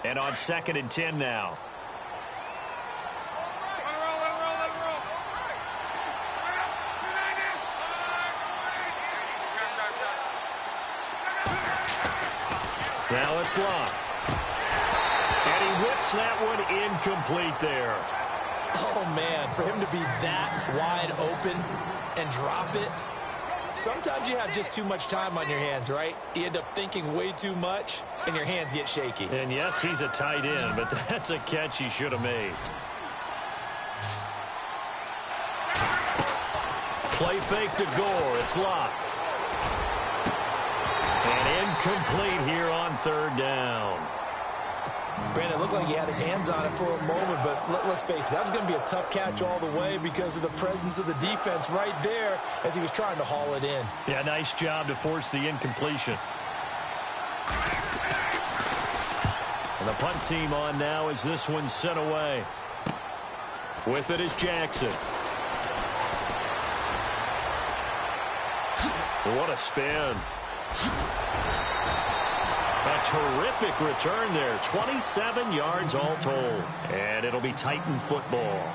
And on 2nd and 10 now. Now it's Locke. And he whips that one incomplete there. Oh, man, for him to be that wide open and drop it. Sometimes you have just too much time on your hands, right? You end up thinking way too much, and your hands get shaky. And yes, he's a tight end, but that's a catch he should have made. Play fake to Gore. It's Locke. And incomplete here on 3rd down. Brandon, it looked like he had his hands on it for a moment, but let's face it, that was going to be a tough catch all the way because of the presence of the defense right there as he was trying to haul it in. Yeah, nice job to force the incompletion. And the punt team on now as this one's sent away. With it is Jackson. What a spin. A terrific return there. 27 yards all told. And it'll be Titan football.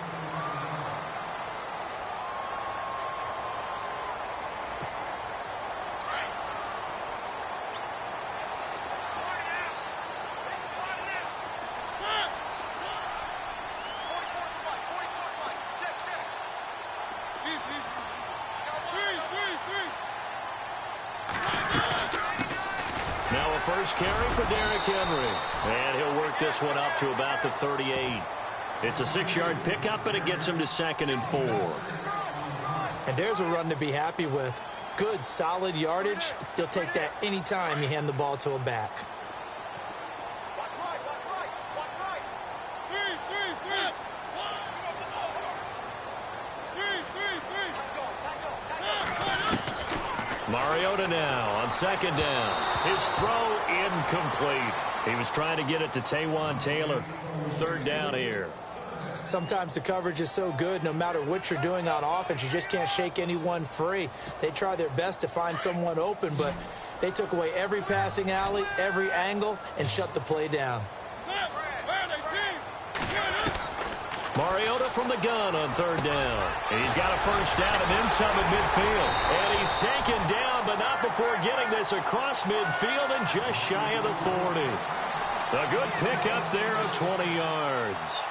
First carry for Derrick Henry. And he'll work this one up to about the 38. It's a 6-yard pickup, but it gets him to 2nd and 4. And there's a run to be happy with. Good, solid yardage. You'll take that anytime you hand the ball to a back. Mariota now on 2nd down. His throw incomplete. He was trying to get it to Taywan Taylor. 3rd down here. Sometimes the coverage is so good, no matter what you're doing on offense, you just can't shake anyone free. They try their best to find someone open, but they took away every passing alley, every angle, and shut the play down. Mariota from the gun on 3rd down. And he's got a first down and then some at midfield. And he's taken down, but not before getting this across midfield and just shy of the 40. A good pickup there of 20 yards.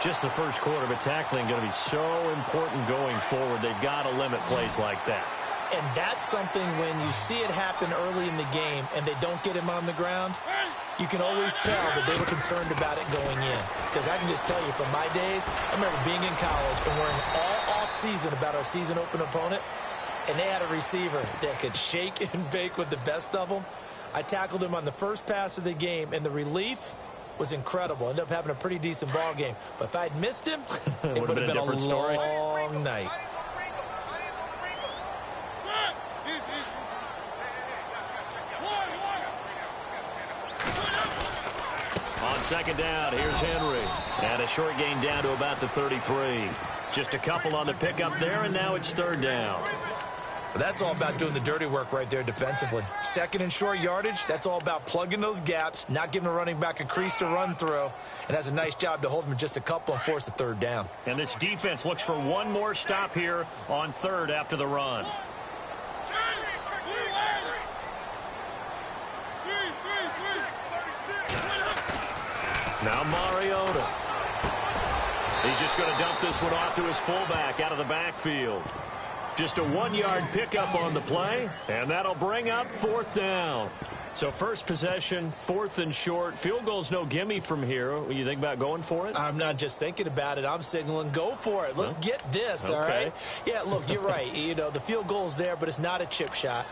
Just the first quarter, but tackling going to be so important going forward. They've got to limit plays like that. And that's something when you see it happen early in the game and they don't get him on the ground, you can always tell that they were concerned about it going in. Because I can just tell you from my days, I remember being in college and worrying all off-season about our season open opponent, and they had a receiver that could shake and bake with the best of them. I tackled him on the first pass of the game, and the relief was incredible. Ended up having a pretty decent ball game. But if I'd missed him, it would have been a long night. On 2nd down, here's Henry. And a short gain down to about the 33. Just a couple on the pickup there, and now it's 3rd down. That's all about doing the dirty work right there defensively. 2nd and short yardage, that's all about plugging those gaps, not giving a running back a crease to run through, and has a nice job to hold him just a couple and force a 3rd down. And this defense looks for one more stop here on 3rd after the run. Now Mariota. He's just going to dump this one off to his fullback out of the backfield. Just a 1-yard pickup on the play, and that'll bring up 4th down. So first possession, 4th and short. Field goal's no gimme from here. What do you think about going for it? I'm not just thinking about it. I'm signaling go for it. Let's get this, all right? Yeah, look, you're right. You know, the field goal's there, but it's not a chip shot.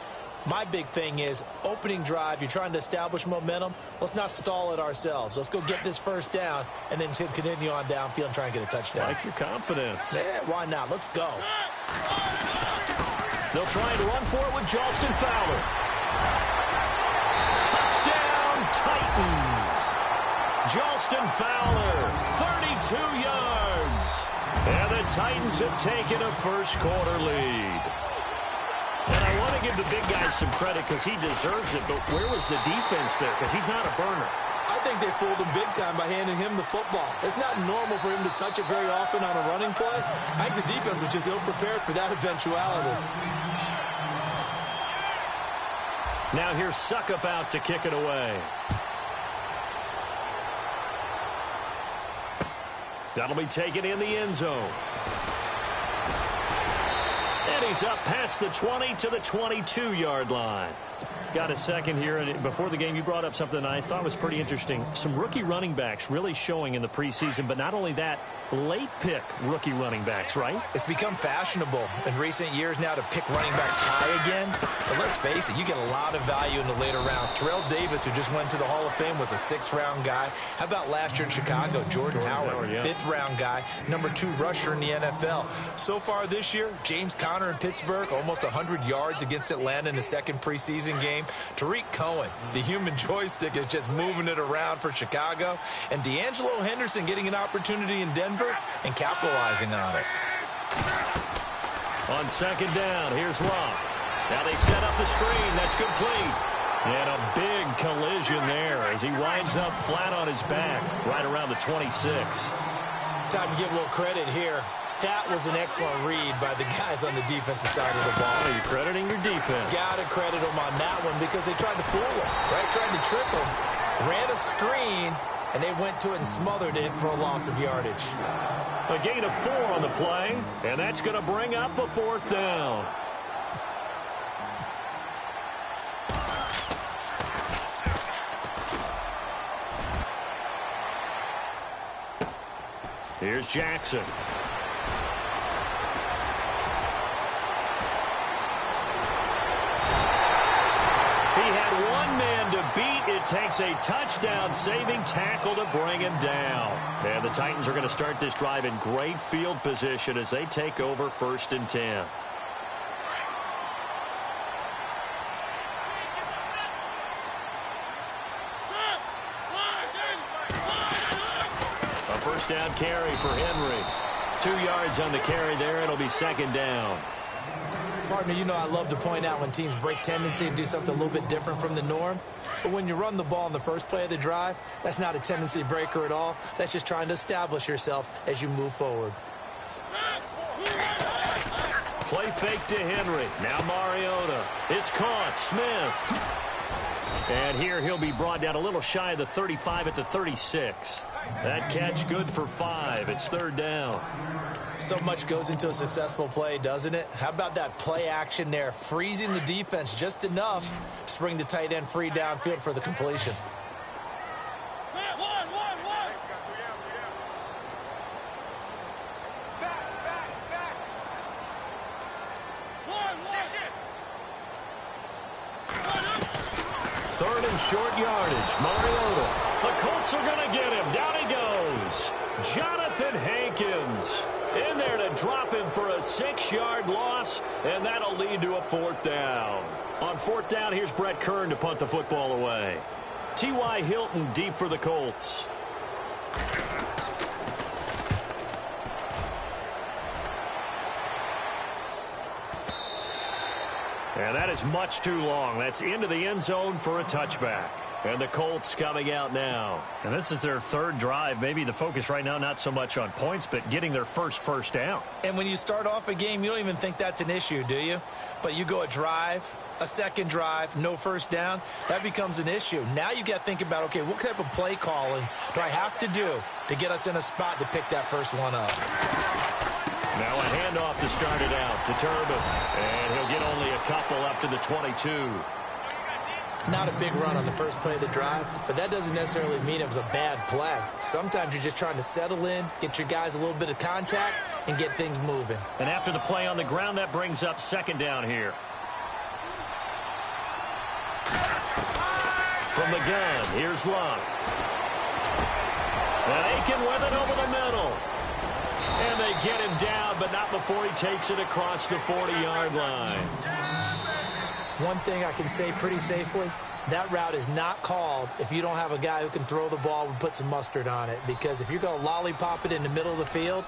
My big thing is opening drive. You're trying to establish momentum. Let's not stall it ourselves. Let's go get this first down and then continue on downfield and try and get a touchdown. Like your confidence. Yeah, why not? Let's go. They'll try and run for it with Justin Fowler. Touchdown, Titans. Justin Fowler, 32 yards. And the Titans have taken a first quarter lead. And I want to give the big guy some credit because he deserves it, but where was the defense there? Because he's not a burner. I I think they fooled him big time by handing him the football. It's not normal for him to touch it very often on a running play. I think the defense was just ill-prepared for that eventuality. Now here's Suckup out to kick it away. That'll be taken in the end zone. And he's up past the 20 to the 22-yard line. Got a second here, and before the game, you brought up something I thought was pretty interesting. Some rookie running backs really showing in the preseason, but not only that, late pick rookie running backs, right? It's become fashionable in recent years now to pick running backs high again. But let's face it, you get a lot of value in the later rounds. Terrell Davis, who just went to the Hall of Fame, was a 6th-round guy. How about last year in Chicago? Jordan Howard, yeah. 5th-round guy, number 2 rusher in the NFL. So far this year, James Conner in Pittsburgh, almost 100 yards against Atlanta in the second preseason game. Tariq Cohen, the human joystick, is just moving it around for Chicago. And D'Angelo Henderson getting an opportunity in Denver and capitalizing on it. On second down, here's Love. Now they set up the screen. That's complete. And a big collision there as he winds up flat on his back right around the 26. Time to give a little credit here. That was an excellent read by the guys on the defensive side of the ball. Oh, you're crediting your defense. Got to credit them on that one because they tried to fool him, right? Tried to trick him. Ran a screen, and they went to it and smothered it for a loss of yardage. A gain of 4 on the play, and that's going to bring up a 4th down. Here's Jackson. It takes a touchdown-saving tackle to bring him down. And the Titans are going to start this drive in great field position as they take over 1st and 10. A 1st down carry for Henry. 2 yards on the carry there. It'll be 2nd down. Partner, you know I love to point out when teams break tendency and do something a little bit different from the norm. But when you run the ball in the first play of the drive, that's not a tendency breaker at all. That's just trying to establish yourself as you move forward. Play fake to Henry. Now Mariota. It's caught. Smith. And here he'll be brought down a little shy of the 35 at the 36. That catch good for 5. It's 3rd down. So much goes into a successful play, doesn't it? How about that play action there, freezing the defense just enough to bring the tight end free downfield for the completion. Third and short yardage. Mariota. The Colts are going to get him. Down he goes. Jonathan Hankins in there to drop him for a 6-yard loss, and that'll lead to a 4th down. On 4th down, here's Brett Kern to punt the football away. T.Y. Hilton deep for the Colts. And that is much too long. That's into the end zone for a touchback. And the Colts coming out now. And this is their 3rd drive. Maybe the focus right now not so much on points, but getting their first down. And when you start off a game, you don't even think that's an issue, do you? But you go a drive, a 2nd drive, no 1st down, that becomes an issue. Now you got to think about, okay, what type of play calling do I have to do to get us in a spot to pick that first one up? Now a handoff to start it out to Turbin. And he'll get only a couple up to the 22. Not a big run on the first play of the drive, but that doesn't necessarily mean it was a bad play. Sometimes you're just trying to settle in, get your guys a little bit of contact, and get things moving. And after the play on the ground, that brings up 2nd down here. From the gun, here's Love. And Aiken with it over the middle. And they get him down, but not before he takes it across the 40-yard line. One thing I can say pretty safely, that route is not called if you don't have a guy who can throw the ball and put some mustard on it. Because if you're going to lollipop it in the middle of the field,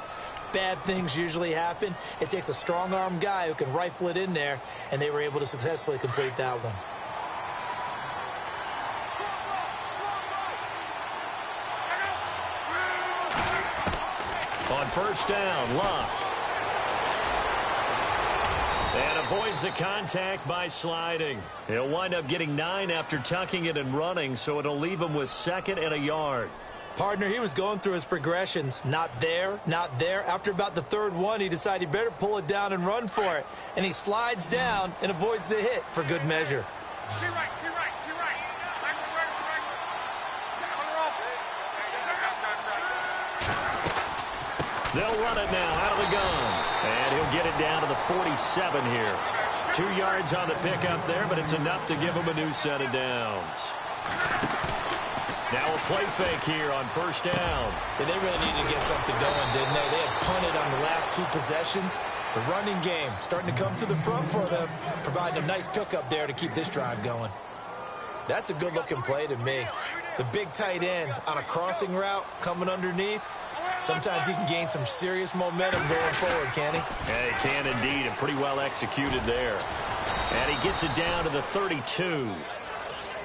bad things usually happen. It takes a strong-arm guy who can rifle it in there, and they were able to successfully complete that one. On first down, Luck. And avoids the contact by sliding. He'll wind up getting 9 after tucking it and running, so it'll leave him with 2nd and a yard. Partner, he was going through his progressions. Not there, not there. After about the 3rd one, he decided he better pull it down and run for it. And he slides down and avoids the hit for good measure. They'll run it now out of the gun. And he'll get it down to the 47 here. 2 yards on the pickup there, but it's enough to give him a new set of downs. Now a play fake here on first down. And they really needed to get something going, didn't they? They had punted on the last 2 possessions. The running game starting to come to the front for them, providing a nice pickup there to keep this drive going. That's a good-looking play to me. The big tight end on a crossing route coming underneath. Sometimes he can gain some serious momentum going forward, can he? Yeah, he can indeed, and pretty well executed there. And he gets it down to the 32.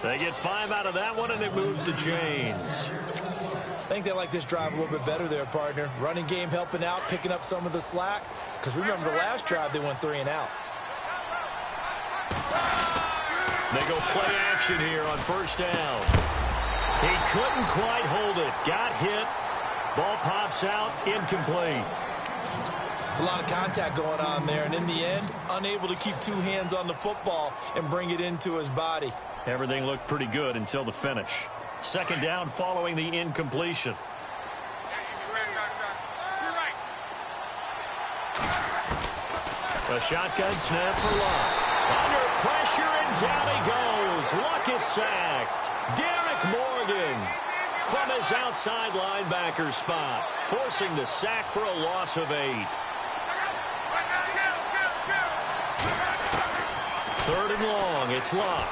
They get 5 out of that one, and it moves the chains. I think they like this drive a little bit better there, partner. Running game helping out, picking up some of the slack. Because remember, the last drive, they went 3 and out. They go play action here on first down. He couldn't quite hold it. Got hit. Ball pops out, incomplete. It's a lot of contact going on there, and in the end, unable to keep 2 hands on the football and bring it into his body. Everything looked pretty good until the finish. 2nd down following the incompletion. A shotgun snap for Luck. Under pressure, and down he goes. Luck is sacked. Derek Morgan from his outside linebacker spot, forcing the sack for a loss of 8. 3rd and long, it's Luck.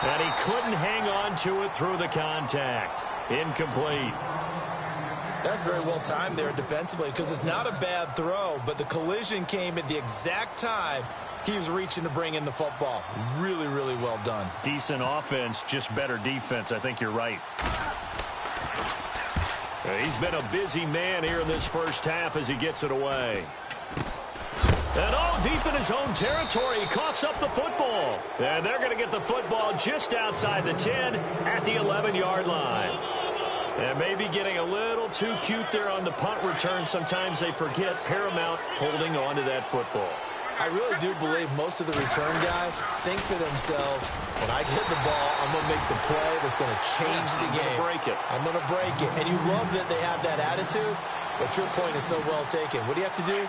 And he couldn't hang on to it through the contact. Incomplete. That's very well timed there defensively because it's not a bad throw, but the collision came at the exact time he was reaching to bring in the football. Really, really well done. Decent offense, just better defense. I think you're right. He's been a busy man here in this first half as he gets it away. And all deep in his own territory, he coughs up the football. And they're going to get the football just outside the 10 at the 11-yard line. And maybe getting a little too cute there on the punt return. Sometimes they forget paramount holding on to that football. I really do believe most of the return guys think to themselves, when I get the ball, I'm going to make the play that's going to change the game. I'm going to break it. And you love that they have that attitude, but your point is so well taken. What do you have to do?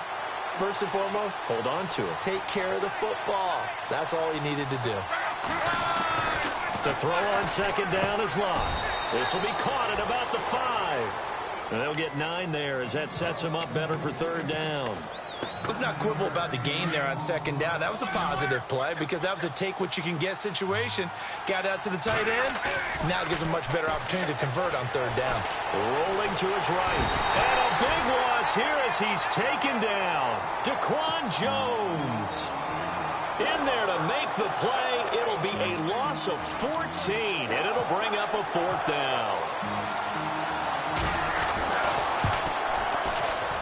First and foremost, hold on to it. Take care of the football. That's all he needed to do. To throw on 2nd down is Luck. This will be caught at about the 5. And they'll get 9 there as that sets them up better for 3rd down. Let's not quibble about the gain there on 2nd down. That was a positive play because that was a take-what-you-can-get situation. Got out to the tight end. Now it gives him a much better opportunity to convert on 3rd down. Rolling to his right. And a big loss here as he's taken down. Daquan Jones in there to make the play. It'll be a loss of 14, and it'll bring up a 4th down.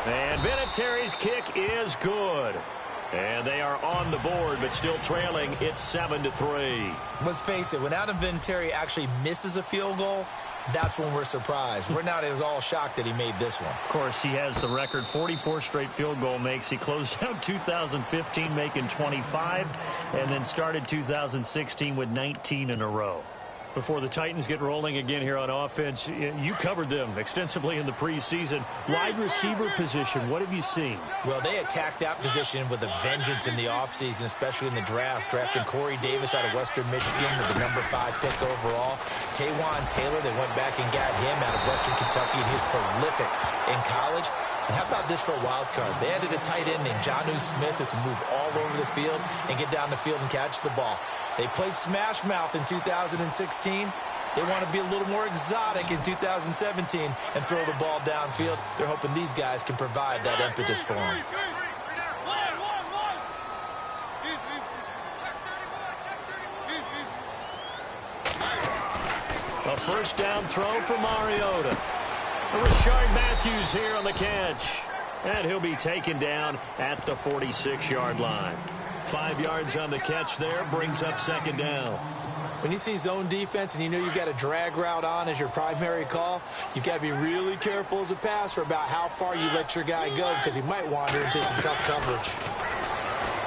And Vinatieri's kick is good. And they are on the board, but still trailing. It's 7-3. Let's face it, when Adam Vinatieri actually misses a field goal, that's when we're surprised. We're not as all shocked that he made this one. Of course, he has the record, 44 straight field goal makes. He closed out 2015 making 25, and then started 2016 with 19 in a row. Before the Titans get rolling again here on offense, you covered them extensively in the preseason. Wide receiver position, what have you seen? Well, they attacked that position with a vengeance in the offseason, especially in the draft, drafting Corey Davis out of Western Michigan with the number 5 pick overall. Taywan Taylor, they went back and got him out of Western Kentucky, and he was prolific in college. And how about this for a wild card? They added a tight end named Jonnu Smith who can move all over the field and get down the field and catch the ball. They played smash mouth in 2016. They want to be a little more exotic in 2017 and throw the ball downfield. They're hoping these guys can provide that impetus for them. A first down throw for Mariota. Rashard Matthews here on the catch. And he'll be taken down at the 46-yard line. 5 yards on the catch there, brings up second down. When you see zone defense and you know you've got a drag route on as your primary call, you've got to be really careful as a passer about how far you let your guy go because he might wander into some tough coverage.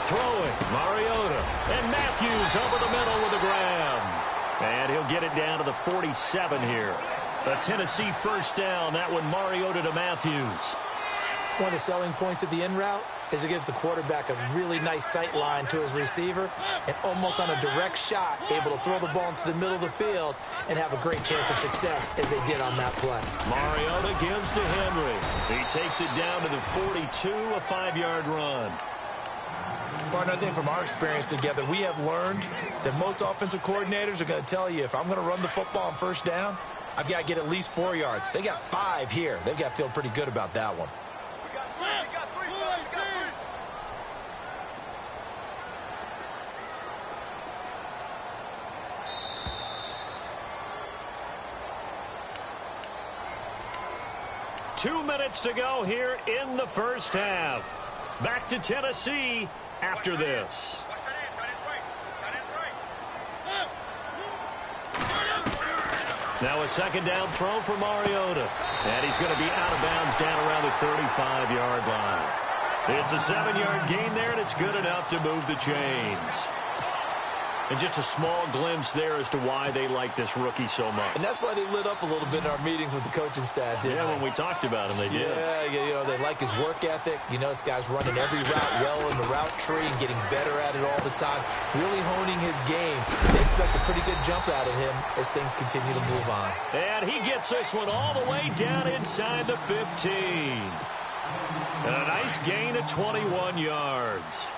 Throwing, Mariota, and Matthews over the middle with a grab. And he'll get it down to the 47 here. A Tennessee first down, that one Mariota to Matthews. One of the selling points of the in route is it gives the quarterback a really nice sight line to his receiver and almost on a direct shot able to throw the ball into the middle of the field and have a great chance of success as they did on that play. Mariota gives to Henry. He takes it down to the 42, a 5-yard run. Partner, I think from our experience together, we have learned that most offensive coordinators are going to tell you if I'm going to run the football on first down, I've got to get at least 4 yards. They got 5 here. They've got to feel pretty good about that one. 2 minutes to go here in the first half. Back to Tennessee after this. Now a second down throw for Mariota. And he's going to be out of bounds down around the 35-yard line. It's a 7-yard gain there, and it's good enough to move the chains. And just a small glimpse there as to why they like this rookie so much. And that's why they lit up a little bit in our meetings with the coaching staff, didn't they? Yeah, when we talked about him, they did. Yeah, you know, they like his work ethic. You know, this guy's running every route well in the route tree and getting better at it all the time, really honing his game. They expect a pretty good jump out of him as things continue to move on. And he gets this one all the way down inside the 15. And a nice gain of 21 yards.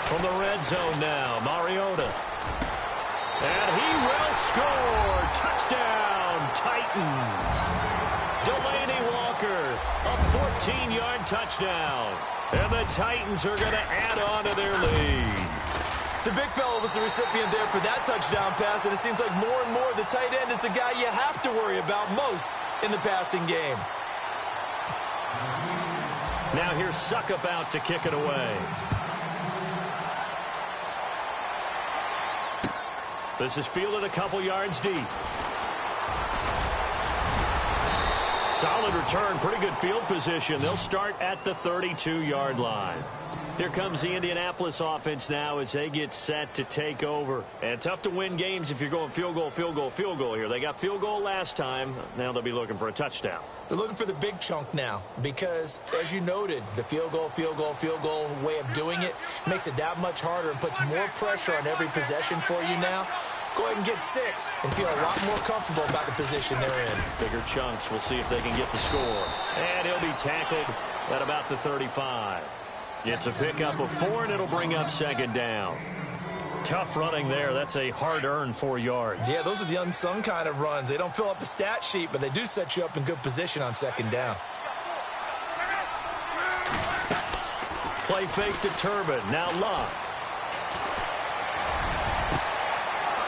From the red zone now, Mariota. And he will score. Touchdown, Titans. Delaney Walker, a 14-yard touchdown. And the Titans are going to add on to their lead. The big fella was the recipient there for that touchdown pass, and it seems like more and more the tight end is the guy you have to worry about most in the passing game. Now here's Suckup out to kick it away. This is fielded a couple yards deep. Solid return, pretty good field position. They'll start at the 32-yard line. Here comes the Indianapolis offense now as they get set to take over. And tough to win games if you're going field goal, field goal, field goal here. They got field goal last time. Now they'll be looking for a touchdown. They're looking for the big chunk now because, as you noted, the field goal way of doing it makes it that much harder and puts more pressure on every possession for you now. Go ahead and get 6 and feel a lot more comfortable about the position they're in. Bigger chunks. We'll see if they can get the score. And he'll be tackled at about the 35. It's a pickup of 4, and it'll bring up second down. Tough running there. That's a hard-earned 4 yards. Yeah, those are the unsung kind of runs. They don't fill up the stat sheet, but they do set you up in good position on second down. Play fake to Turbin. Now Luck.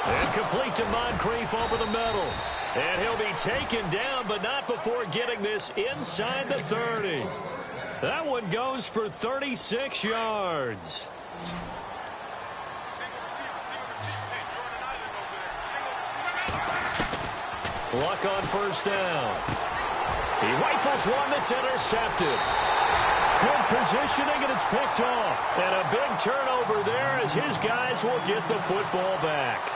And complete to Moncrief over the middle. And he'll be taken down, but not before getting this inside the 30. That one goes for 36 yards. Luck on first down. He rifles one that's intercepted. Good positioning, and it's picked off. And a big turnover there as his guys will get the football back.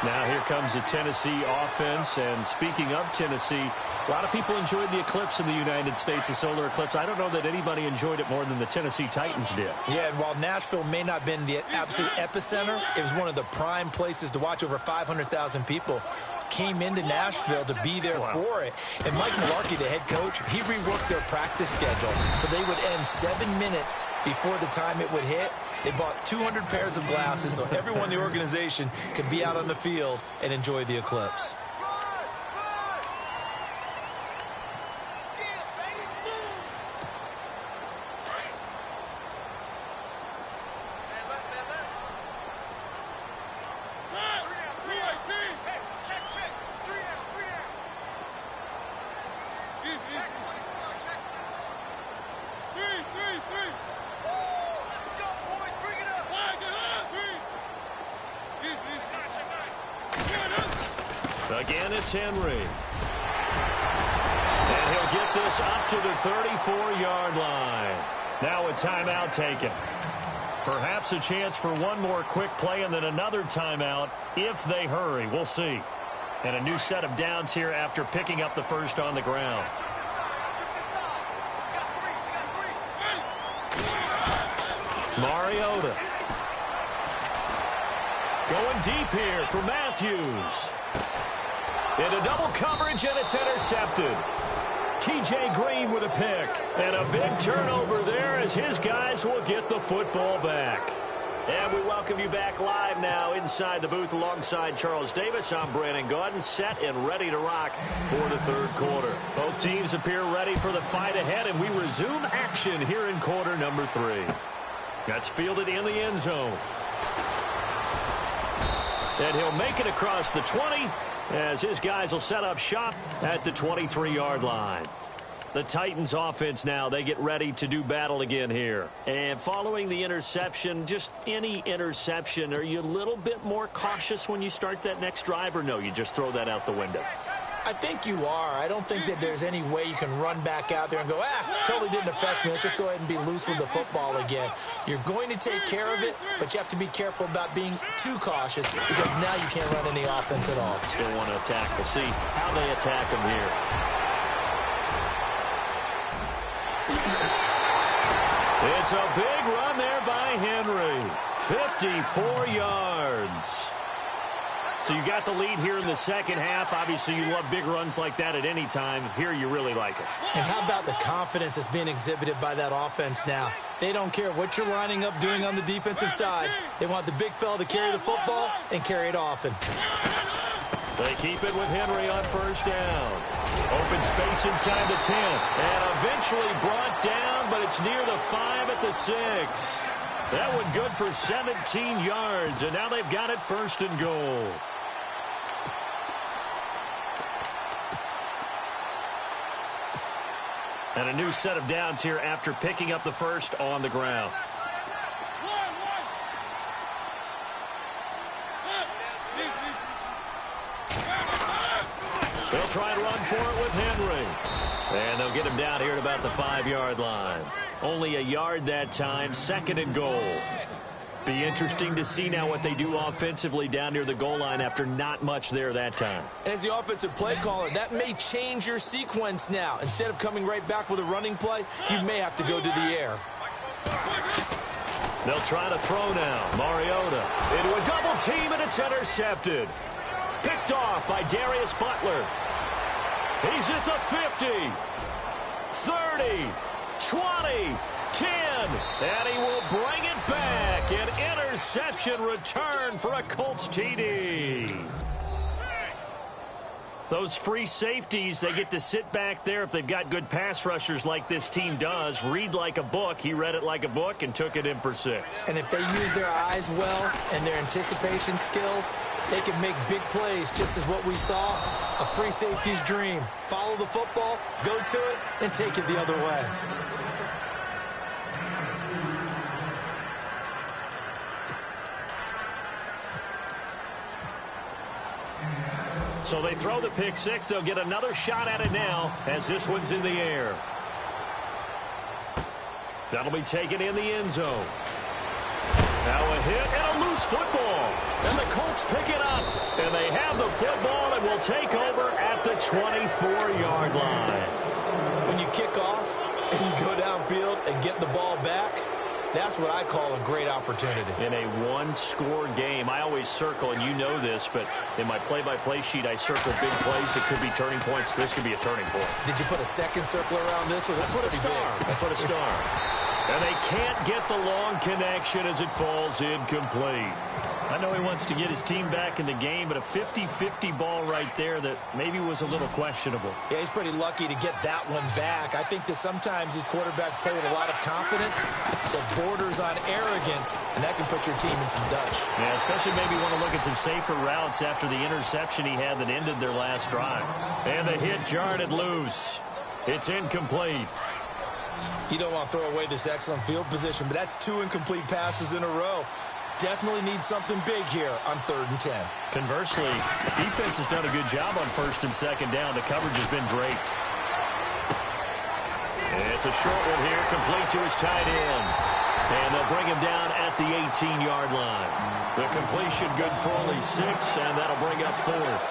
Now here comes the Tennessee offense, and speaking of Tennessee, a lot of people enjoyed the eclipse in the United States, the solar eclipse. I don't know that anybody enjoyed it more than the Tennessee Titans did. Yeah, and while Nashville may not have been the absolute epicenter, it was one of the prime places to watch. Over 500,000 people came into Nashville to be there for it. And Mike Mularkey, the head coach, he reworked their practice schedule so they would end 7 minutes before the time it would hit. They bought 200 pairs of glasses so everyone in the organization could be out on the field and enjoy the eclipse. Again, it's Henry. And he'll get this up to the 34-yard line. Now a timeout taken. Perhaps a chance for one more quick play and then another timeout if they hurry. We'll see. And a new set of downs here after picking up the first on the ground. Mariota. Going deep here for Matthews. Into double coverage, and it's intercepted. T.J. Green with a pick. And a big turnover there as his guys will get the football back. And we welcome you back live now inside the booth alongside Charles Davis. I'm Brandon Gaudin, set and ready to rock for the third quarter. Both teams appear ready for the fight ahead, and we resume action here in quarter number 3. That's fielded in the end zone. And he'll make it across the 20 as his guys will set up shop at the 23-yard line. The Titans offense now, they get ready to do battle again here. And following the interception, just any interception, are you a little bit more cautious when you start that next drive, or no, you just throw that out the window? I think you are. I don't think that there's any way you can run back out there and go, totally didn't affect me. Let's just go ahead and be loose with the football again. You're going to take care of it, but you have to be careful about being too cautious because now you can't run any offense at all. Still want to attack. We'll see how they attack them here. It's a big run there by Henry. 54 yards. So you got the lead here in the second half. Obviously, you love big runs like that at any time. Here, you really like it. And how about the confidence that's being exhibited by that offense now? They don't care what you're lining up doing on the defensive side. They want the big fella to carry the football and carry it often. They keep it with Henry on first down. Open space inside the 10. And eventually brought down, but it's near the 5 at the 6. That one good for 17 yards, and now they've got it first and goal. And a new set of downs here after picking up the first on the ground. They'll try and run for it with Henry. And they'll get him down here at about the 5-yard line. Only a yard that time, second and goal. Be interesting to see now what they do offensively down near the goal line after not much there that time. As the offensive play caller, that may change your sequence now. Instead of coming right back with a running play, you may have to go to the air. They'll try to throw now. Mariota into a double team, and it's intercepted. Picked off by Darius Butler. He's at the 50, 30, 20, 10, and he will bring it back. An interception return for a Colts TD. Those free safeties, they get to sit back there if they've got good pass rushers like this team does. Read like a book. He read it like a book and took it in for 6. And if they use their eyes well and their anticipation skills, they can make big plays, just as what we saw, a free safety's dream. Follow the football, go to it, and take it the other way. So they throw the pick 6. They'll get another shot at it now as this one's in the air. That'll be taken in the end zone. Now a hit and a loose football. And the Colts pick it up. And they have the football and will take over at the 24-yard line. When you kick off and you go downfield and get the ball back, that's what I call a great opportunity. In a one-score game, I always circle, and you know this, but in my play-by-play sheet, I circle big plays. It could be turning points. This could be a turning point. Did you put a second circle around this one? This would be big. I put a star. And they can't get the long connection as it falls incomplete. I know he wants to get his team back in the game, but a 50-50 ball right there that maybe was a little questionable. Yeah, he's pretty lucky to get that one back. I think that sometimes these quarterbacks play with a lot of confidence that borders on arrogance, and that can put your team in some Dutch. Yeah, especially maybe want to look at some safer routes after the interception he had that ended their last drive. And the hit jarred it loose. It's incomplete. You don't want to throw away this excellent field position, but that's 2 incomplete passes in a row. definitely need something big here on 3rd and 10. Conversely, defense has done a good job on 1st and 2nd down. The coverage has been draped. It's a short one here, complete to his tight end. And they'll bring him down at the 18-yard line. The completion good for only 6, and that'll bring up 4th.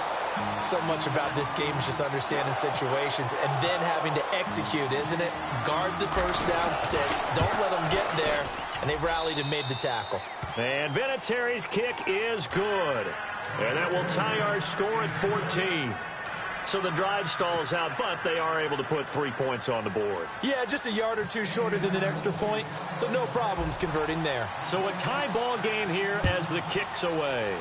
So much about this game is just understanding situations and then having to execute, isn't it? Guard the first down sticks. Don't let them get there. And they rallied and made the tackle. And Vinatieri's kick is good. And that will tie our score at 14. So the drive stalls out, but they are able to put 3 points on the board. Yeah, just a yard or two shorter than an extra point. So no problems converting there. So a tie ball game here as the kick's away.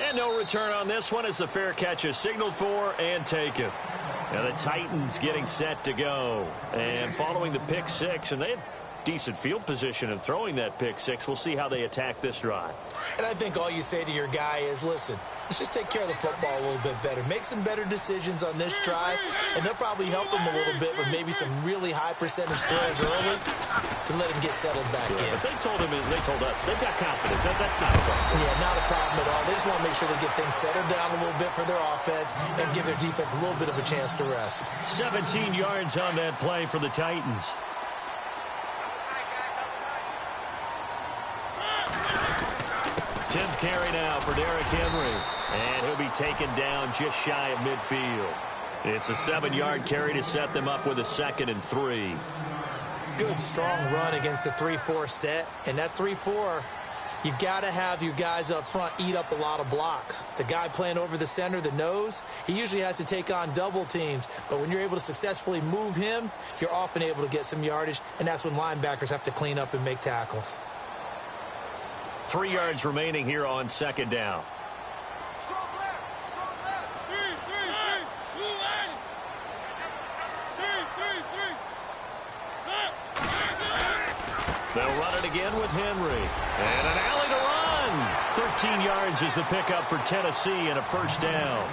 And no return on this one as the fair catch is signaled for and taken. Now the Titans getting set to go. And following the pick 6, and they had decent field position in throwing that pick 6. We'll see how they attack this drive. And I think all you say to your guy is, listen, let's just take care of the football a little bit better. Make some better decisions on this drive, and they'll probably help him a little bit with maybe some really high percentage throws early to let him get settled back in. But they told us, they've got confidence. That's not a problem. Yeah, not a problem at all. They just want to make sure they get things settled down a little bit for their offense and give their defense a little bit of a chance to rest. 17 yards on that play for the Titans. Tenth carry now for Derrick Henry. And he'll be taken down just shy of midfield. It's a 7-yard carry to set them up with a 2nd and 3. Good, strong run against the 3-4 set. And that 3-4, you got to have your guys up front eat up a lot of blocks. The guy playing over the center, the nose, he usually has to take on double teams. But when you're able to successfully move him, you're often able to get some yardage. And that's when linebackers have to clean up and make tackles. 3 yards remaining here on 2nd down. They'll run it again with Henry. And an alley to run. 13 yards is the pickup for Tennessee and a 1st down.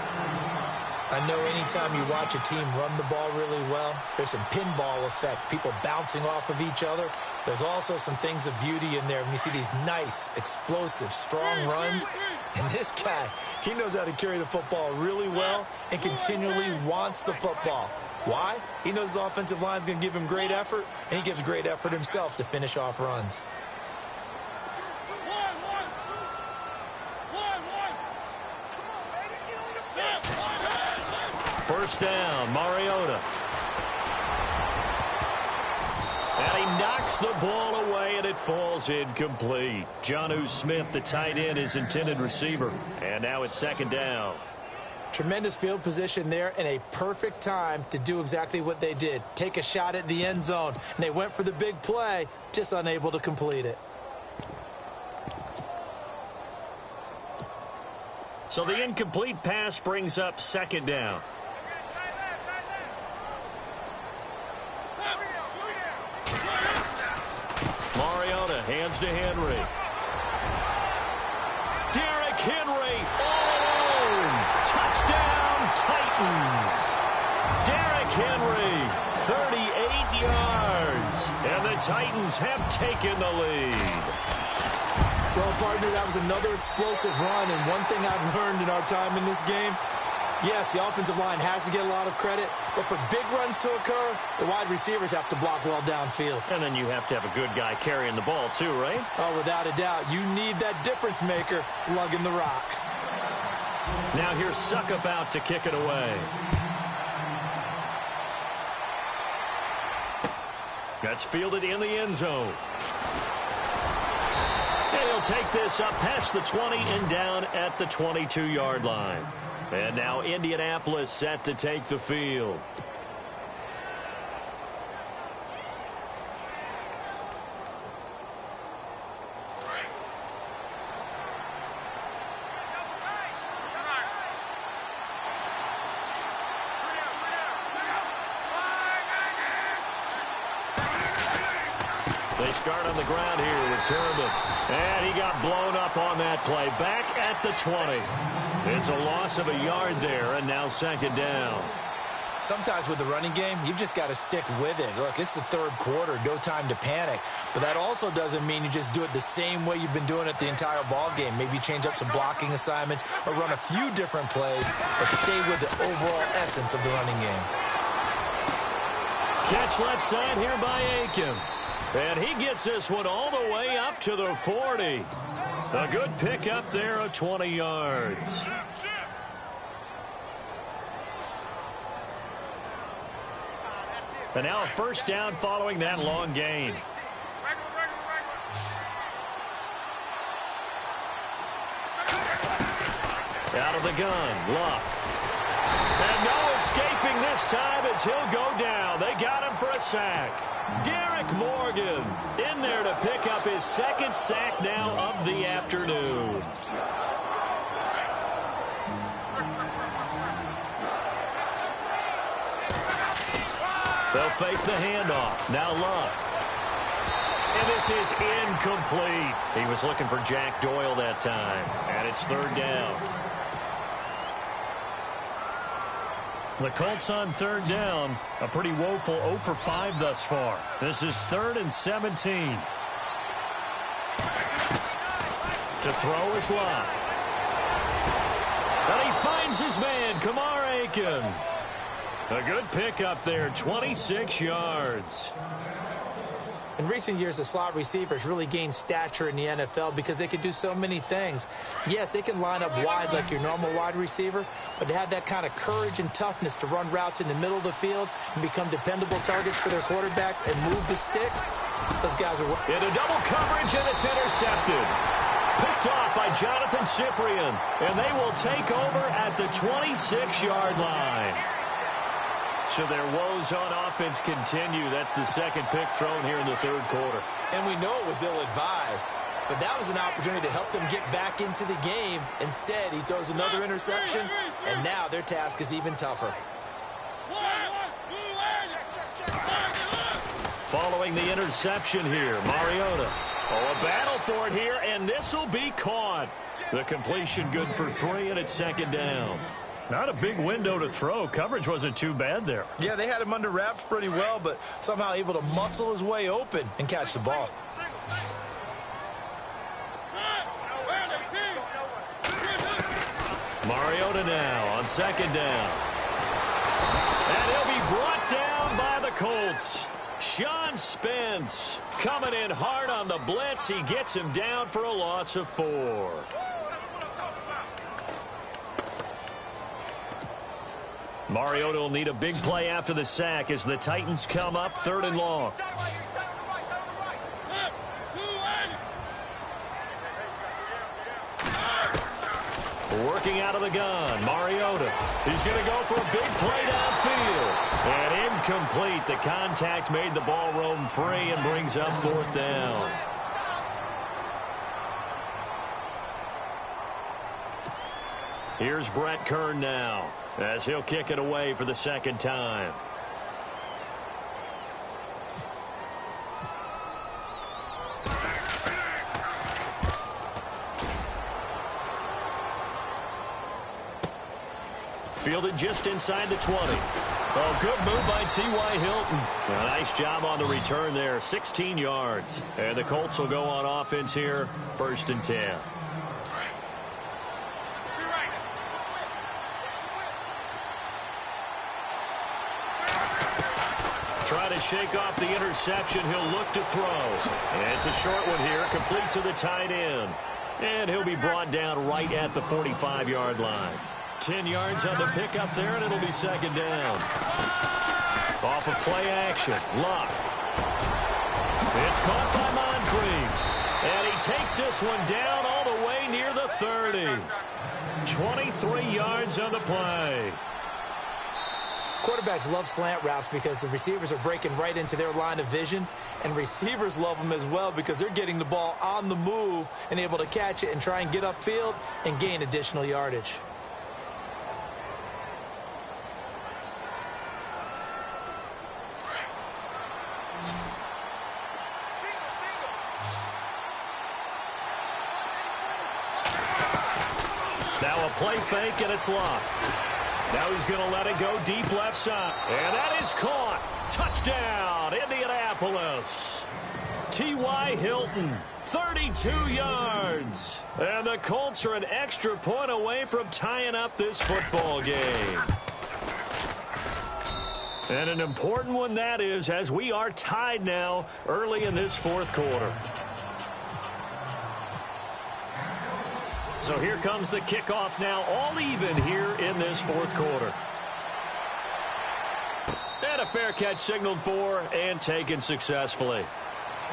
I know anytime you watch a team run the ball really well, there's some pinball effect, people bouncing off of each other. There's also some things of beauty in there when you see these nice, explosive, strong runs. And this guy, he knows how to carry the football really well and continually wants the football. Why? He knows his offensive line's going to give him great effort, and he gives great effort himself to finish off runs. First down, Mariota. And he knocks the ball away, and it falls incomplete. Jonnu Smith, the tight end, his intended receiver. And now it's 2nd down. Tremendous field position there and a perfect time to do exactly what they did. Take a shot at the end zone. And they went for the big play, just unable to complete it. So the incomplete pass brings up 2nd down. Mariota hands to Henry. Derrick Henry all alone. Touchdown, Titans. Derrick Henry, 38 yards. And the Titans have taken the lead. Well, partner, that was another explosive run. And one thing I've learned in our time in this game, yes, the offensive line has to get a lot of credit, but for big runs to occur, the wide receivers have to block well downfield. And then you have to have a good guy carrying the ball too, right? Oh, without a doubt. You need that difference maker lugging the rock. Now here's Suckup out to kick it away. That's fielded in the end zone. And he'll take this up past the 20 and down at the 22-yard line. And now Indianapolis set to take the field. They start on the ground here with Turnbull. And he got blown up on that play. Back at the 20. It's a loss of a yard there, and now 2nd down. Sometimes with the running game, you've just got to stick with it. Look, it's the third quarter, no time to panic. But that also doesn't mean you just do it the same way you've been doing it the entire ball game. Maybe change up some blocking assignments or run a few different plays, but stay with the overall essence of the running game. Catch left side here by Aiken. And he gets this one all the way up to the 40. A good pick up there of 20 yards. And now a first down following that long gain. Out of the gun, Luck. And no escaping this time as he'll go down. They got him for a sack. Derek Morgan in there to pick up his second sack now of the afternoon. They'll fake the handoff. Now Luck. And this is incomplete. He was looking for Jack Doyle that time. And it's third down. The Colts on third down. A pretty woeful 0 for 5 thus far. This is 3rd and 17. To throw is Luck. And he finds his man, Kamar Aiken. A good pick up there, 26 yards. In recent years, the slot receivers really gained stature in the NFL because they can do so many things. Yes, they can line up wide like your normal wide receiver, but to have that kind of courage and toughness to run routes in the middle of the field and become dependable targets for their quarterbacks and move the sticks, those guys are... Into double coverage, and it's intercepted. Picked off by Jonathan Cyprien, and they will take over at the 26-yard line. So their woes on offense continue. That's the second pick thrown here in the third quarter. And we know it was ill-advised, but that was an opportunity to help them get back into the game. Instead, he throws another interception, and now their task is even tougher. Following the interception here, Mariota. Oh, a battle for it here, and this will be caught. The completion good for 3, and it's second down. Not a big window to throw. Coverage wasn't too bad there. Yeah, they had him under wraps pretty well, but somehow able to muscle his way open and catch the ball. Mariota now on second down. And he'll be brought down by the Colts. Sean Spence coming in hard on the blitz. He gets him down for a loss of 4. Mariota will need a big play after the sack as the Titans come up 3rd and long. Working out of the gun, Mariota. He's going to go for a big play downfield. And incomplete. The contact made the ball roam free and brings up 4th down. Here's Brett Kern now, as he'll kick it away for the second time. Fielded just inside the 20. Oh, good move by T.Y. Hilton. A nice job on the return there, 16 yards. And the Colts will go on offense here, 1st and 10. Try to shake off the interception. He'll look to throw. And it's a short one here, complete to the tight end. And he'll be brought down right at the 45-yard line. 10 yards on the pickup there, and it'll be second down. Off of play action, Luck. It's caught by Moncrief. And he takes this one down all the way near the 30. 23 yards on the play. Quarterbacks love slant routes because the receivers are breaking right into their line of vision, and receivers love them as well because they're getting the ball on the move and able to catch it and try and get upfield and gain additional yardage. Now a play fake, and it's Luck. Now he's going to let it go deep left side. And that is caught. Touchdown, Indianapolis. T.Y. Hilton, 32 yards. And the Colts are an extra point away from tying up this football game. And an important one that is, as we are tied now early in this fourth quarter. So here comes the kickoff now, all even here in this fourth quarter. And a fair catch signaled for and taken successfully.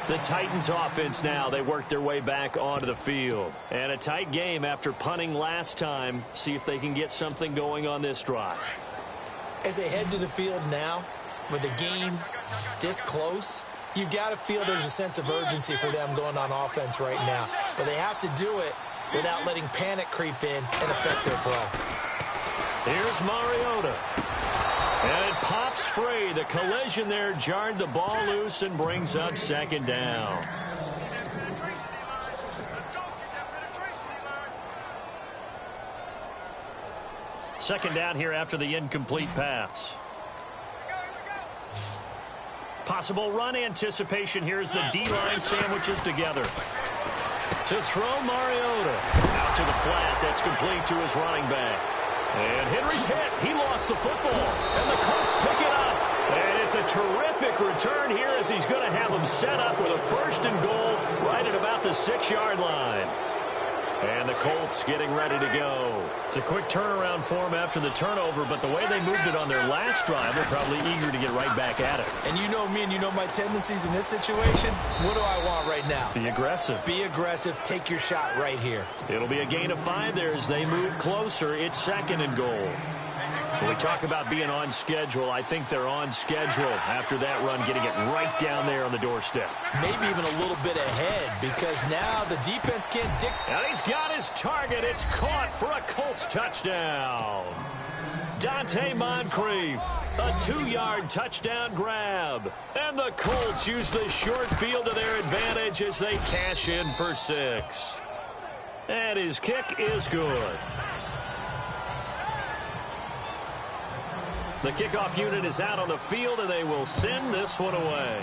The Titans offense now, they work their way back onto the field. And a tight game after punting last time. See if they can get something going on this drive. As they head to the field now, with the game this close, you've got to feel there's a sense of urgency for them going on offense right now. But they have to do it without letting panic creep in and affect their play. Here's Mariota. And it pops free. The collision there jarred the ball loose and brings up second down. Second down here after the incomplete pass. Possible run anticipation here as the D-line sandwiches together. To throw Mariota. Out to the flat. That's complete to his running back. And Henry's hit. He lost the football. And the Colts pick it up. And it's a terrific return here as he's going to have them set up with a first and goal right at about the 6-yard line. And the Colts getting ready to go. It's a quick turnaround for them after the turnover, but the way they moved it on their last drive, they're probably eager to get right back at it. And you know me and you know my tendencies in this situation. What do I want right now? Be aggressive. Be aggressive. Take your shot right here. It'll be a gain of 5 there as they move closer. It's second and goal. When we talk about being on schedule, I think they're on schedule after that run, getting it right down there on the doorstep. Maybe even a little bit ahead because now the defense can't dictate. And he's got his target. It's caught for a Colts touchdown. Dante Moncrief, a 2-yard touchdown grab. And the Colts use the short field to their advantage as they cash in for 6. And his kick is good. The kickoff unit is out on the field, and they will send this one away.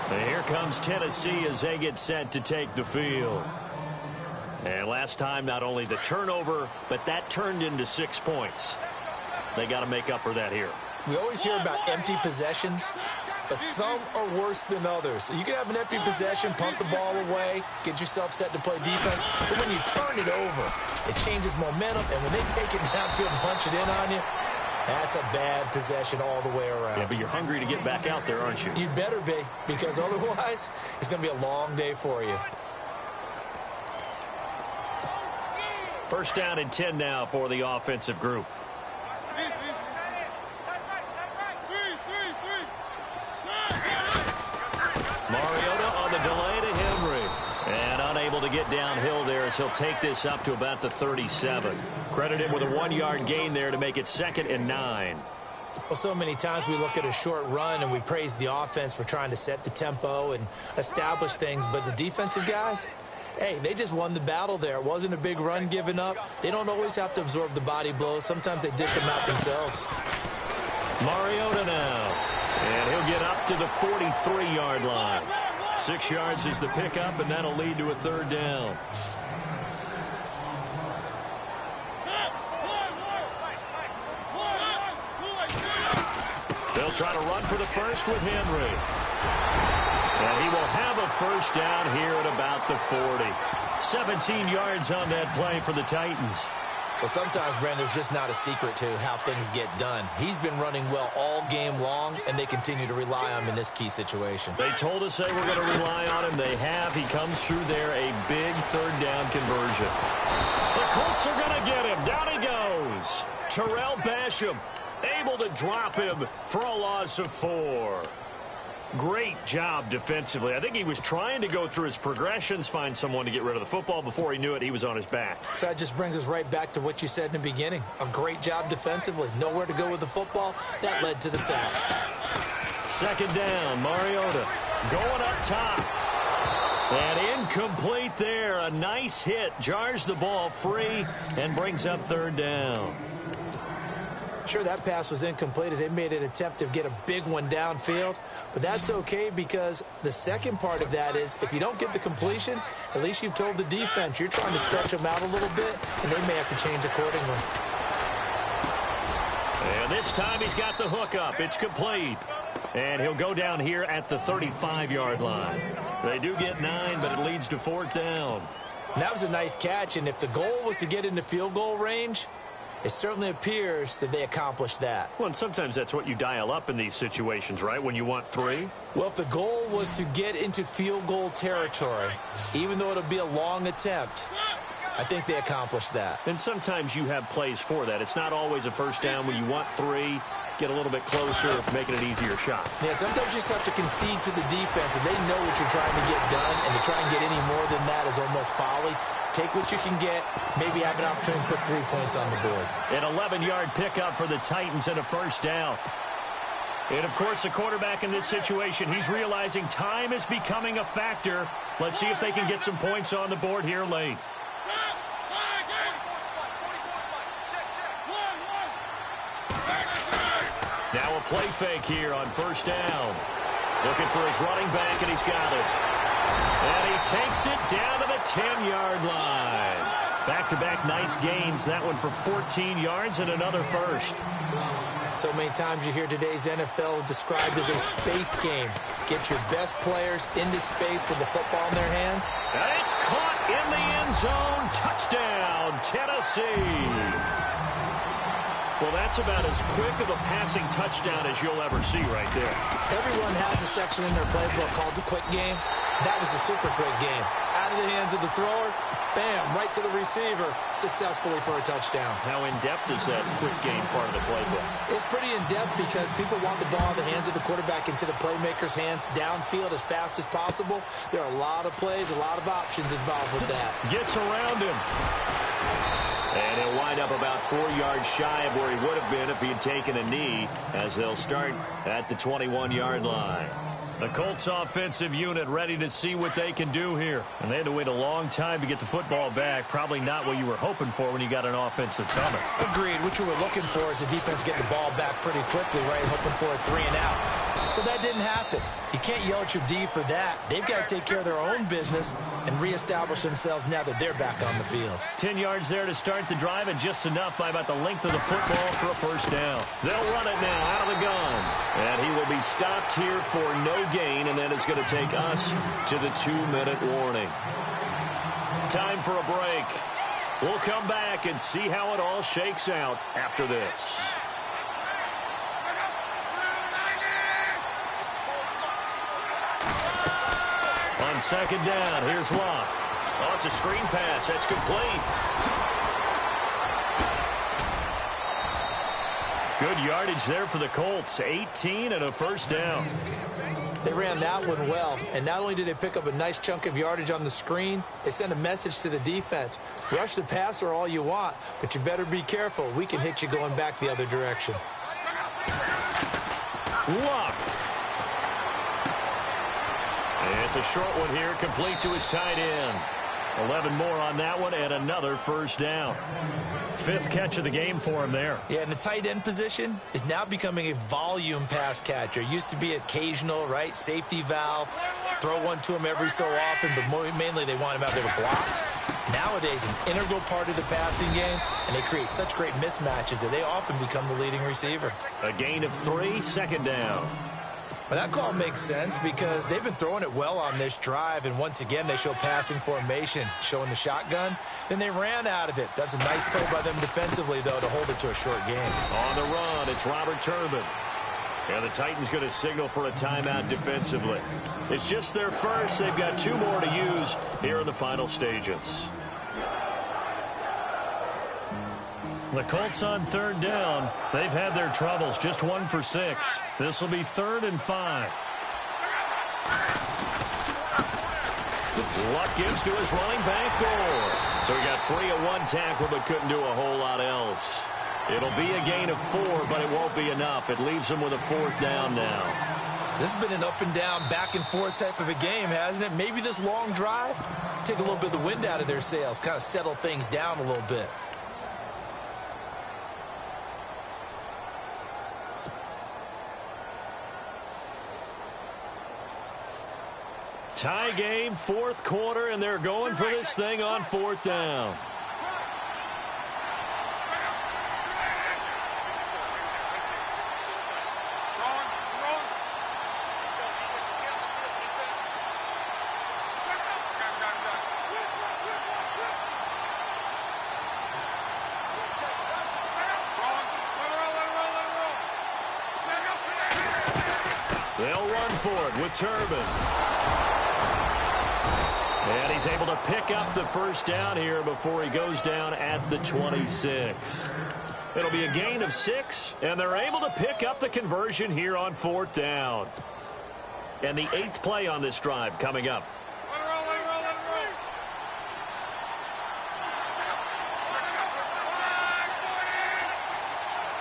And here comes Tennessee as they get set to take the field. And last time, not only the turnover, but that turned into 6 points. They got to make up for that here. We always hear about empty possessions, but some are worse than others. You can have an empty possession, punt the ball away, get yourself set to play defense, but when you turn it over, it changes momentum, and when they take it downfield and punch it in on you, that's a bad possession all the way around. Yeah, but you're hungry to get back out there, aren't you? You better be, because otherwise, it's going to be a long day for you. First down and 10 now for the offensive group. Mariota on the delay to Henry. And unable to get downhill there as he'll take this up to about the 37. Credit him with a 1-yard gain there to make it 2nd and 9. Well, so many times we look at a short run and we praise the offense for trying to set the tempo and establish things. But the defensive guys, hey, they just won the battle there. It wasn't a big run given up. They don't always have to absorb the body blows. Sometimes they dish them out themselves. Mariota now. And he'll get up to the 43-yard line. 6 yards is the pickup, and that'll lead to a 3rd down. They'll try to run for the first with Henry. And he will have a first down here at about the 40. 17 yards on that play for the Titans. Well, sometimes, Brandon, there's just not a secret to how things get done. He's been running well all game long, and they continue to rely on him in this key situation. They told us they were going to rely on him. They have. He comes through there, a big 3rd down conversion. The Colts are going to get him. Down he goes. Terrell Basham able to drop him for a loss of 4. Great job defensively. I think he was trying to go through his progressions, find someone to get rid of the football. Before he knew it, he was on his back. So that just brings us right back to what you said in the beginning. A great job defensively. Nowhere to go with the football. That led to the sack. 2nd down, Mariota going up top. And incomplete there. A nice hit. Jars the ball free and brings up third down. Sure, that pass was incomplete as they made an attempt to get a big one downfield. But that's okay because the second part of that is if you don't get the completion, at least you've told the defense you're trying to stretch them out a little bit, and they may have to change accordingly. And this time he's got the hook up. It's complete. And he'll go down here at the 35-yard line. They do get 9, but it leads to fourth down. And that was a nice catch, and if the goal was to get into field goal range, it certainly appears that they accomplished that. Well, and sometimes that's what you dial up in these situations, right, when you want 3? Well, if the goal was to get into field goal territory, even though it'll be a long attempt, I think they accomplished that. And sometimes you have plays for that. It's not always a first down when you want 3, get a little bit closer, making it easier shot. Yeah, sometimes you just have to concede to the defense, and they know what you're trying to get done, and to try and get any more than that is almost folly. Take what you can get, maybe have an opportunity to put 3 points on the board. An 11-yard pickup for the Titans and a first down. And, of course, the quarterback in this situation, he's realizing time is becoming a factor. Let's see if they can get some points on the board here late. Now a play fake here on first down. Looking for his running back, and he's got it. And he takes it down to the 10-yard line. Back-to-back nice gains. That one for 14 yards and another first. So many times you hear today's NFL described as a space game. Get your best players into space with the football in their hands. And it's caught in the end zone. Touchdown, Tennessee. Well, that's about as quick of a passing touchdown as you'll ever see right there. Everyone has a section in their playbook called the quick game. That was a super quick game. Out of the hands of the thrower, bam, right to the receiver, successfully for a touchdown. How in-depth is that quick game part of the playbook? It's pretty in-depth because people want the ball in the hands of the quarterback into the playmaker's hands downfield as fast as possible. There are a lot of plays, a lot of options involved with that. Gets around him. And he'll wind up about 4 yards shy of where he would have been if he had taken a knee, as they'll start at the 21-yard line. The Colts offensive unit ready to see what they can do here. And they had to wait a long time to get the football back. Probably not what you were hoping for when you got an offense that's humming. Agreed. What you were looking for is the defense getting the ball back pretty quickly, right? Hoping for a 3 and out. So that didn't happen. You can't yell at your D for that. They've got to take care of their own business and reestablish themselves now that they're back on the field. 10 yards there to start the drive, and just enough by about the length of the football for a first down. They'll run it now out of the gun. And he will be stopped here for no gain, and then it's going to take us to the 2-minute warning. Time for a break. We'll come back and see how it all shakes out after this. On second down, here's Locke. Oh, it's a screen pass. That's complete. Good yardage there for the Colts. 18 and a first down. They ran that one well, and not only did they pick up a nice chunk of yardage on the screen, they sent a message to the defense. Rush the passer all you want, but you better be careful. We can hit you going back the other direction. Locke. It's a short one here, complete to his tight end. 11 more on that one, and another first down. 5th catch of the game for him there. Yeah, and the tight end position is now becoming a volume pass catcher. Used to be occasional, right? Safety valve. Throw one to him every so often, but mainly they want him out there to block. Nowadays, an integral part of the passing game, and they create such great mismatches that they often become the leading receiver. A gain of 3, second down. Well, that call makes sense because they've been throwing it well on this drive, and once again, they show passing formation, showing the shotgun. Then they ran out of it. That's a nice play by them defensively, though, to hold it to a short game. On the run, it's Robert Turbin. And the Titans going to signal for a timeout defensively. It's just their first. They've got 2 more to use here in the final stages. The Colts on third down. They've had their troubles. Just 1 for 6. This will be 3rd and 5. Luck gives to his running back Gore. So he got free of 1 tackle but couldn't do a whole lot else. It'll be a gain of 4, but it won't be enough. It leaves him with a 4th down now. This has been an up and down, back and forth type of a game, hasn't it? Maybe this long drive, take a little bit of the wind out of their sails, kind of settle things down a little bit. Tie game, fourth quarter, and they're going for this thing on fourth down. They'll run for it with Turbin. And he's able to pick up the first down here before he goes down at the 26. It'll be a gain of 6, and they're able to pick up the conversion here on fourth down. And the 8th play on this drive coming up.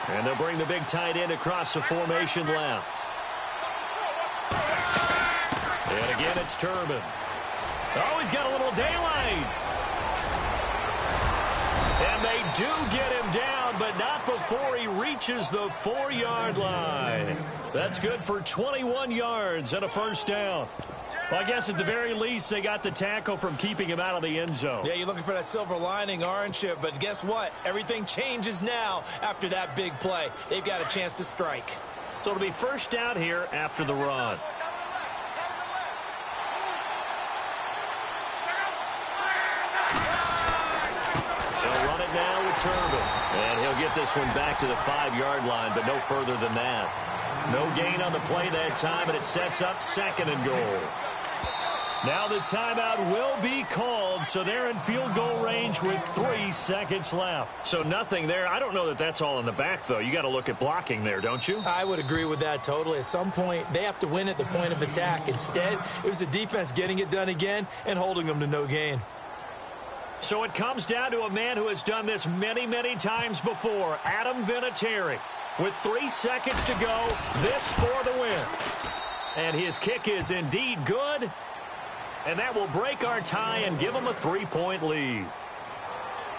And they'll bring the big tight end across the formation left. And again, it's Turbin. Oh, he's got a little daylight. And they do get him down, but not before he reaches the 4-yard line. That's good for 21 yards and a first down. Well, I guess at the very least, they got the tackle from keeping him out of the end zone. Yeah, you're looking for that silver lining, aren't you? But guess what? Everything changes now after that big play. They've got a chance to strike. So it'll be first down here after the run. Now with Turbin. And he'll get this one back to the 5-yard line, but no further than that. No gain on the play that time, and it sets up 2nd and goal. Now the timeout will be called, so they're in field goal range with 3 seconds left. So nothing there. I don't know that that's all in the back, though. You got to look at blocking there, don't you? I would agree with that totally. At some point, they have to win at the point of attack. Instead, it was the defense getting it done again and holding them to no gain. So it comes down to a man who has done this many, many times before, Adam Vinatieri. With 3 seconds to go, this for the win. And his kick is indeed good. And that will break our tie and give him a 3-point lead.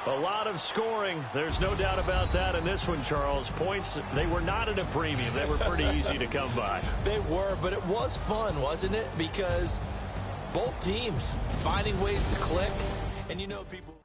A lot of scoring. There's no doubt about that in this one, Charles. Points, they were not at a premium. They were pretty easy to come by. They were, but it was fun, wasn't it? Because both teams finding ways to click. And you know people...